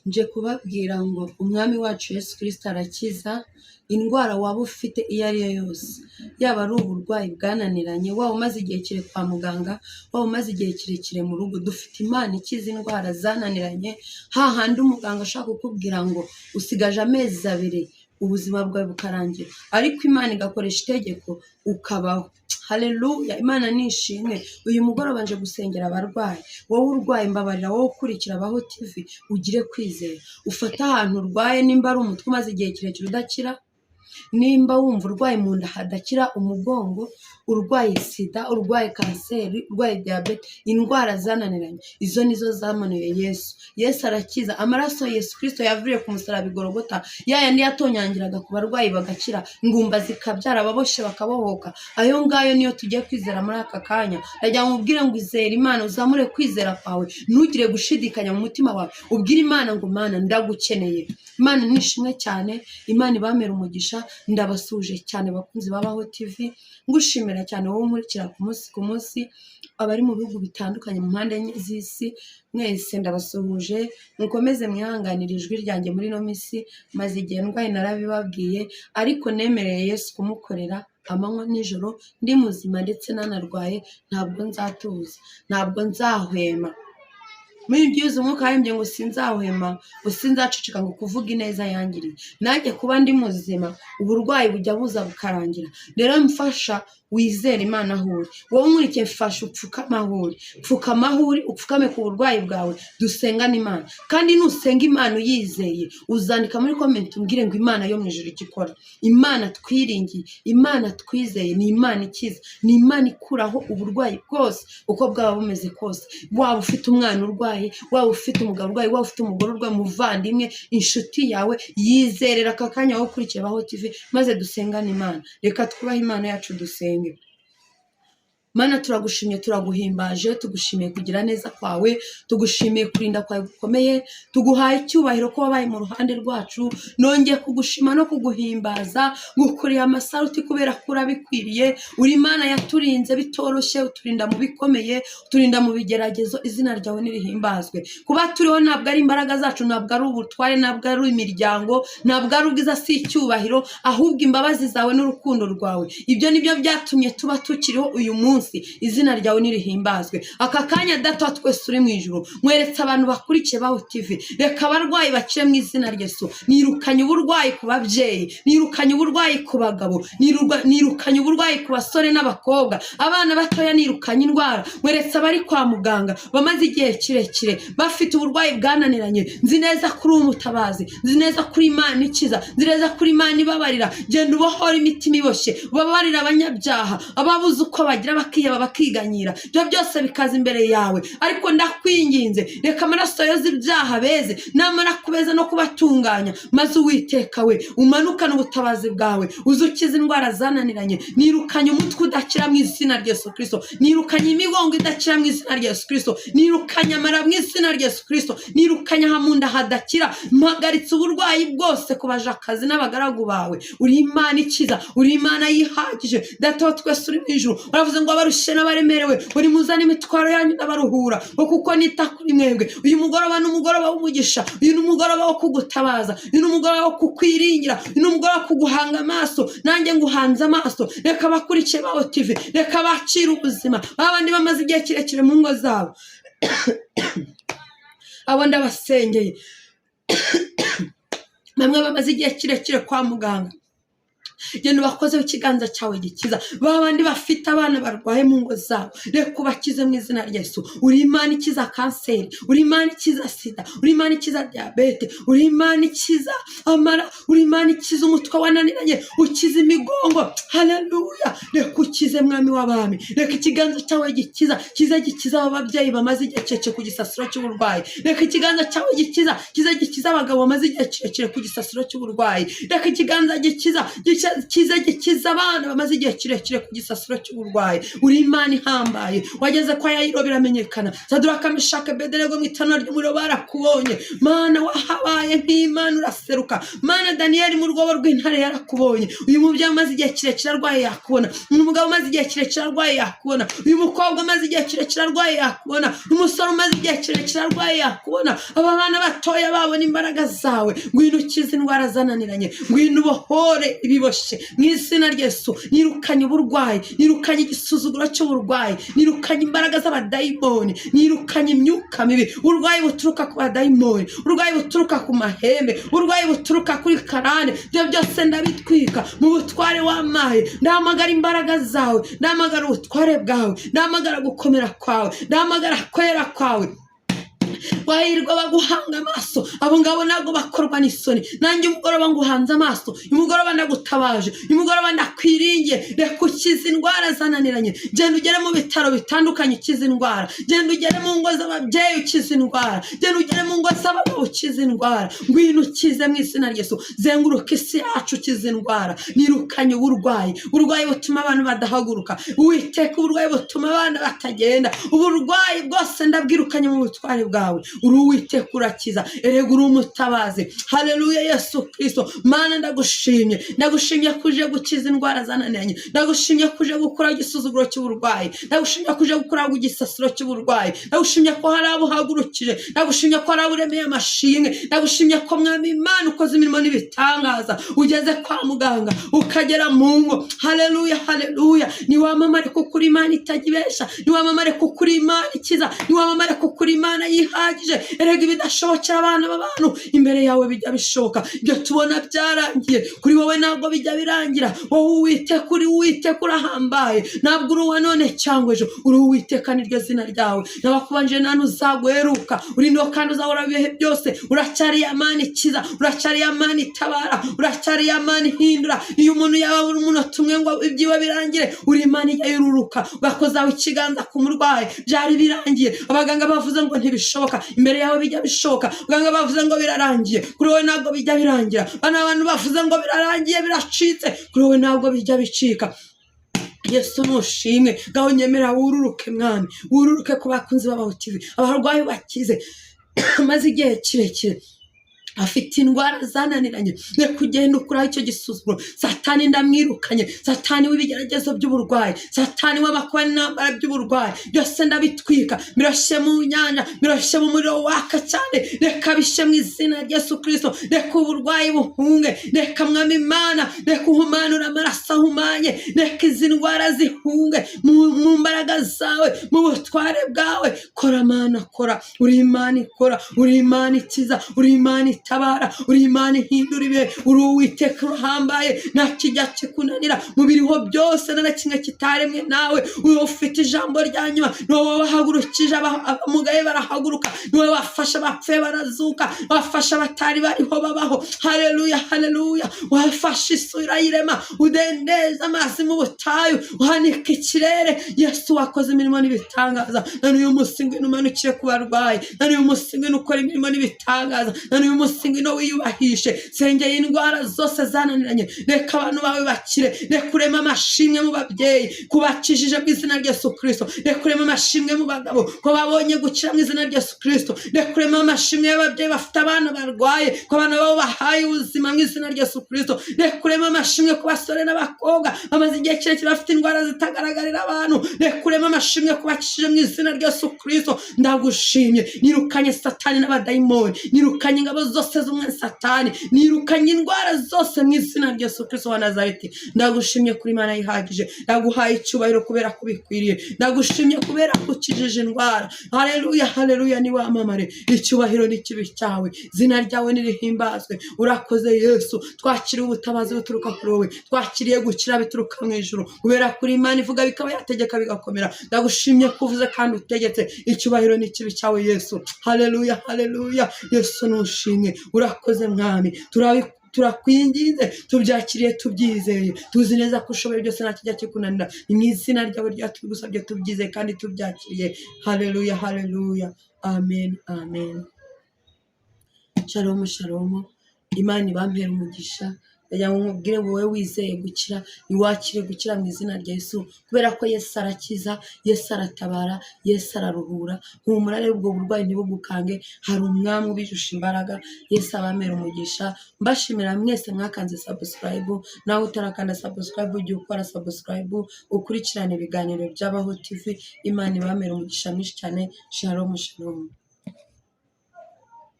nje kubabwira ngo umwami wacu Yesu Kristo arakiza indwara waba ufite iyo ari yo yose, yaba ari uburwayi bwananiranye, waba umaze igihe kire kwa muganga, waba umaze igihe kirekire mu rugo. Dufite Imana ikiza indwara zananiranye, hahandi umuganga ashaka kukubwira ngo usigaje amezi 2 ubuzima bwawe bukarangira, ariko Imana igakoresha itegeko ukabaho. Haleluya, Imana nishimwe. Uyu mugoroba nje gusengera abarwayi. Wowe urwaye mbabarira, wowe ukurikira Abaho TV ugire kwizera. Ufata ahantu urwaye, nimba ari umutwe umaze igihe kirekire udakira, nimba wumva urwaye mu nda hadakira, umugongo, urwaye sida, urwaye kanseri, urwaye diabete, indwara zananiranye, izo nizo zamanuye Yesu. Yesu arakiza. Amaraso Yesu Kristo yavuye ku musaraba Golgotha, yandi yatonyangiraga ku barwayi bagakira, ingumba zikabyara, ababoshe bakabohoka. Ayo ngayo niyo tugiye kwizera muri aka kanya. Najya mubwire ngo izere Imana, uzamure kwizera kwawe, ntugire gushidikanya mu mutima wawe. Ubwire Imana ngo Mana ndagukeneye. Imana nishimwe cyane, Imana ibamera umugisha. Ndabasuje cyane bakunzi Babaho TV, ngushimira cyane wowe nkurikira ku munsi abari mu bihugu bitandukanye mu mpande z'isi. Mwese ndabasuhuje, mukomeze mwihanganira ijwi ryanjye muri no misi, maze igihe ndwaye narabibabwiye, ariko nemereye Yesu kumukorera amanywa nijoro, ndi muzima ndetse nanarwaye. Ntabwo nzatuza, ntabwo nzahwema. Muri byuze umwuka w'imbye ngo sinzahwema, ngo sinzacicika ngo kuvuga ineza yangiriye. Nanjye kuba ndi muzima, uburwayi bujya buza bukarangira. Rero mfasha wizere Imana aho uri. Wowe nkurikiye mfasha upfukama aho uri. Pfukama aho uri, upfukame ku burwayi bwawe, dusengane Imana. Kandi nusenga Imana uyizeye, uzandika muri comment umbwire ngo Imana yo mu ijuru ikikora. Imana twiringiye, Imana twizeye ni Imana ikiza, ni Imana ikuraho uburwayi bwose uko bwaba bumeze kose. Waba ufite umwana urwaye, waba ufite umugabo urwaye, waba ufite umugore urwaye, muvandimwe, inshuti yawe, yizerera aka kanya wowe ukurikiye Baho TV, maze dusengane Imana. Reka twubahe Imana yacu dusenge. Mana turagushimye, turaguhimbaje, tugushimiye kugira neza kwawe, tugushimiye kurinda kwawe gukomeye, tuguhaye icyubahiro ko wabaye mu ruhande rwacu. Nongeye kugushima no kuguhimbaza, ngukuriye amasaruti kubera ko urabikwiriye. Uri Imana yaturinze bitoroshye, uturinda mu bikomeye, uturinda mu bigeragezo. Izina ryawe nirihimbazwe. Kuba turiho ntabwo ari imbaraga zacu, ntabwo ari ubutware, ntabwo ari imiryango, ntabwo ari ubwiza, si icyubahiro, ahubwo imbabazi zawe n'urukundo rwawe. Ibyo nibyo byatumye tuba tukiriho uyu munsi. Izina ryawe nirihimbazwe. Aka kanya Data twese uri mu ijuru, mweretse abantu bakurikiye Baho TV, reka abarwayi bakire mu izina rya Yesu. Nirukanye uburwayi ku babyeyi, nirukanye uburwayi ku bagabo, nirukanye uburwayi ku basore n'abakobwa, abana batoya, nirukanye indwara. Mweretse abari kwa muganga bamaze igihe kirekire bafite uburwayi bwananiranye. Nzi neza kuri umutabazi, nzi neza kuri Imana ikiza, nzi neza kuri Imana ibabarira. Genda ubohora imitima iboshye, ubabarira abanyabyaha, ababuze uko bagira bakiyaba bakiganyira. Ibyo byose bikaza imbere yawe, ariko ndakwinginze reka amaraso yoza ibyaha beze, namara kubeza no kubatunganya, maze Uwiteka we umanukane ubutabazi bwawe, uzukiza indwara zananiranye. Nirukanye umutwe udakira mu izina rya Yesu Kristo, nirukanye imigongo idakira mu izina rya Yesu Kristo, nirukanye amara mu izina rya Yesu Kristo, nirukanye hamunda hadakira. Mpagaritse uburwayi bwose kubaja akazi n'abagaragu bawe. Uri Imana ikiza, uri Imana yihagije. Data twese uri mu ijuru, uravuze ngo abarushe n'abaremerewe uri muzana imitwaro yanyu n'abaruhura, kuko nita kuri mwebwe. Uyu mugoroba ni umugoroba w'umugisha, uyu ni umugoroba wo kugutabaza, uyu ni umugoroba wo kukwiringira, uyu ni umugoroba wo kuguhanga amaso. Nanjye nguhanze amaso. Reka bakurikiye Baho TV, reka bakire ubuzima babandi bamaze igihe kirekire mu ngo zabo. Abo ndabasengeye bamwe bamaze igihe kirekire kwa muganga, genda ubakozeho ikiganza cyawe gikiza. Babandi bafite abana barwaye mu ngo zabo, reka ubakize mu izina rya Yesu. Uri Imana ikiza kanseri, uri Imana ikiza sida, uri Imana ikiza diabete, uri Imana ikiza amara, uri Imana ikiza umutwe wananiranye, ukiza imigongo. Haleluya, reka ukize mwami w'abami. Reka ikiganza cyawe gikiza, gikiza ababyeyi bamaze igihe kirekire ku gisasiro cy'uburwayi. Reka ikiganza cyawe gikiza, gikiza abagabo bamaze igihe kirekire ku gisasiro cy'uburwayi. Reka ikiganza gikiza kiza gikiza abana bamaze igihe kirekire ku gisasiro cy'uburwayi. Uri Imana ihambaye, wageze kwa Yayiro biramenyekana. Saduraka, Meshaki, Abedenego mu itanura ry'umuriro barakubonye. Mana wahabaye nk'Imana uraseruka. Mana Daniyeli mu rwobo rw'intare yarakubonye. Uyu mubyeyi umaze igihe kirekire arwaye yakubona. Uyu mugabo umaze igihe kirekire arwaye yakubona. Uyu mukobwa umaze igihe kirekire arwaye yakubona. Umusore umaze igihe kirekire arwaye yakubona. Aba bana batoya babona imbaraga zawe. Ngwino ukize indwara zananiranye, ngwino ubohore ibiboshye mu izina rya Yesu. Nirukanye uburwayi, nirukanye igisuzuguro cy'uburwayi, nirukanye imbaraga z'abadayimoni, nirukanye imyuka mibi. Uburwayi buturuka ku badayimoni, uburwayi buturuka ku mahembe, uburwayi buturuka kuri karande, ibyo byose ndabitwika mu butware w'amaye. Ndahamagara imbaraga zawe, ndahamagara ubutware bwawe, ndahamagara gukomera kwawe, ndahamagara kwera kwawe. Wahirwa baguhanga amaso, abo ngabo ntabwo bakorwa n'isoni. Nanjye umugoroba nguhanze amaso, umugoroba ndagutabaje, umugoroba ndakwiringiye. Reka ukize indwara zananiranye. Genda ugere mu bitaro bitandukanye ukize indwara. Genda ugere mu ngo z'ababyeyi ukize indwara. Genda ugere mu ngo z'abagabo ukize indwara. Ngwino ukize mu izina rya Yesu. Zenguruka isi yacu ukize indwara. Nirukanye uburwayi, uburwayi butuma abantu badahaguruka. Uwiteka, uburwayi butuma abana batagenda. Uburwayi bwose ndabwirukanye mu butware bwawe. Uri Uwiteka urakiza, erega uri umutabazi. Haleluya Yesu Kristo. Mana ndagushimye, ndagushimye kuje gukiza indwara zananiranye, ndagushimye kuje gukora igisuzuguro cy'uburwayi, ndagushimye kuje gukora igisasiro cy'uburwayi, ndagushimye ko hari abo uhagurukije, ndagushimye ko hari abo uremeye amashimwe, ndagushimye ko Mwami Imana ukoze imirimo n'ibitangaza, ugeze kwa muganga ukagera mu ngo. Haleluya, haleluya. Niwamamare kuko uri Imana itajya niwamamare kuko uri Imana ikiza, niwamamare kuko uri Imana yihagije. Erega ibidashobokera abana b'abantu imbere yawe bijya bishoboka. Ibyo tubona byarangiye kuri wowe ntabwo bijya birangira. Wowe Uwiteka, uri Uwiteka urahambaye, ntabwo uri uwa none cyangwa ejo. Uri Uwiteka, niryo zina ryawe. Nabakubanje nta n'uzaguheruka, uri no kandi uzahora ibihe byose. Uracyari ya Mana ikiza, uracyari ya Mana itabara, uracyari ya Mana ihindura. Iyo umuntu yaba buri umunota umwe ngo ibyiwe birangire, uri Imana ijya yururuka ugakozaho ikiganza ku murwayi byari birangiye. Abaganga bavuze ngo ntibishoboka, imbere yawe bijya bishoboka. Abaganga bavuze ngo birarangiye, kuri wowe ntabwo bijya birangira. Bana abantu bavuze ngo birarangiye biracitse, kuri wowe ntabwo bijya bicika. Yesu nushimwe. Gaho nyemera wururuke Mwami, wururuke ku bakunzi b'Abaho-TV, abarwayi bakize maze igihe kirekire afite indwara zananiranye. Ne kugenda ukuraho icyo gisuzuguro. Satani ndamwirukanye, satani w'ibigeragezo by'uburwayi, satani w'amakuba n'intambara by'uburwayi, byose ndabitwika. Birashye mu nyanja, birashye mu muriro waka cyane. Reka bishe mu izina rya Yesu Kristo. Reka uburwayi buhunge, reka Mwami Imana, reka uhumanura amaraso ahumanye, reka izi ndwara zihunge mu mbaraga zawe, mu butware bwawe. Kora Mana, kora. Uri Imana ikora, uri Imana ikiza, uri Imana tabara, uri Imana ihindura ibihe. Uri Uwiteka uhambaye, nta kijya kikunanira. Mu biriho byose nta kimwe kitaremwe nawe. Uri ufite ijambo rya nyuma, ni wowe wahagurukije abamugaye barahaguruka, ni wowe wafasha abapfuye barazuka, wafasha abatari bariho babaho. Haleluya, haleluya. Wafashe isi urayirema, udendeza amazi mu butayu, uhanika ikirere. Yesu wakoze imirimo n'ibitangaza. Na n'uyu munsi ngwino umanukire ku barwayi, na n'uyu munsi ngwino ukora imirimo n'ibitangaza, na n'uyu munsi ngwino wiyubahishe. Sengeye indwara zose zananiranye, reka abantu bawe bakire. Reka ureme amashimwe mu babyeyi kubakijije mu izina rya Yesu Kristo. Reka ureme amashimwe mu bagabo ko babonye gukira mu izina rya Yesu Kristo. Reka ureme amashimwe y'ababyeyi bafite abana barwaye ko abana babo bahaye ubuzima mu izina rya Yesu Kristo. Reka ureme amashimwe ku basore n'abakobwa bamaze igihe kirekire bafite indwara zitagaragarira abantu. Reka ureme amashimwe kubakijije mu izina rya Yesu Kristo. Ndagushimye. Nirukanye satani n'abadayimoni, nirukanye ingabo zose z'umwe satani, nirukanye indwara zose mu izina rya Yesu Kristo wa Nazareti. Ndagushimye kuri Imana yihagije, ndaguhaye icyubahiro kubera kubikwiriye, ndagushimye kubera kukijije indwara. Haleluya, haleluya. Ni wamamare, icyubahiro n'ikibi cyawe, zina ryawe nirihimbazwe. Urakoze Yesu. Twakiriye ubutabazi buturuka kuri wowe, twakiriye gukira bituruka mu ijuru, kubera kuri Imana ivuga bikaba, yategeka bigakomera. Ndagushimye kuvuze kandi utegetse, icyubahiro n'ikibi cyawe Yesu. Haleluya, haleluya. Yesu nushimwe. Urakoze Mwami, turakwinginze, tubyakiriye tubyizeye, tuzi neza ko ushoboye byose nta kijya kikunanira. Mu izina ryawe ryatugusabye tubyizeye kandi tubyakiriye. Haleluya, haleluya. Amen, amen. Shalom, shalom. Imana ibampere umugisha ndagira ngo nkubwire wowe wizeye gukira niwakire gukira mu izina rya Yesu, kubera ko Yesu arakiza, Yesu aratabara, Yesu araruhura. Humura rero ubwo burwayi ntibugukange, hari umwami ubijusha imbaraga. Yesu abamera umugisha. Mbashimira mwese mwakanze subscribe, nawe utarakanda subscribe ujye ukora subscribe, ukurikirane ibiganiro by'Abaho TV. Imana ibamera umugisha mwinshi cyane. Shalom shalom.